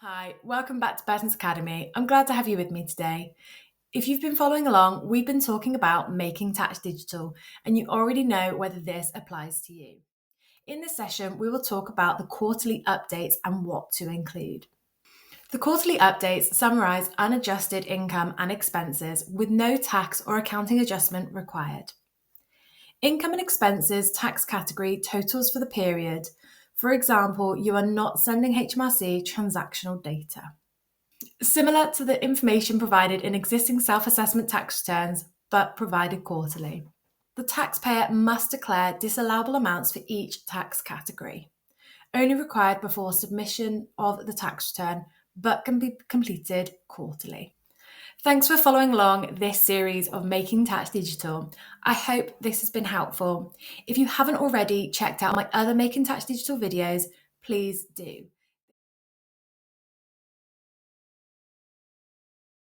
Hi, welcome back to Burton's Academy. I'm glad to have you with me today. If you've been following along, we've been talking about making tax digital, and you already know whether this applies to you. In this session, we will talk about the quarterly updates and what to include. The quarterly updates summarise unadjusted income and expenses with no tax or accounting adjustment required. Income and expenses tax category totals for the period. For example, you are not sending HMRC transactional data. Similar to the information provided in existing self-assessment tax returns, but provided quarterly. The taxpayer must declare disallowable amounts for each tax category, only required before submission of the tax return, but can be completed quarterly. Thanks for following along this series of Making Tax Digital. I hope this has been helpful. If you haven't already checked out my other Making Tax Digital videos, please do.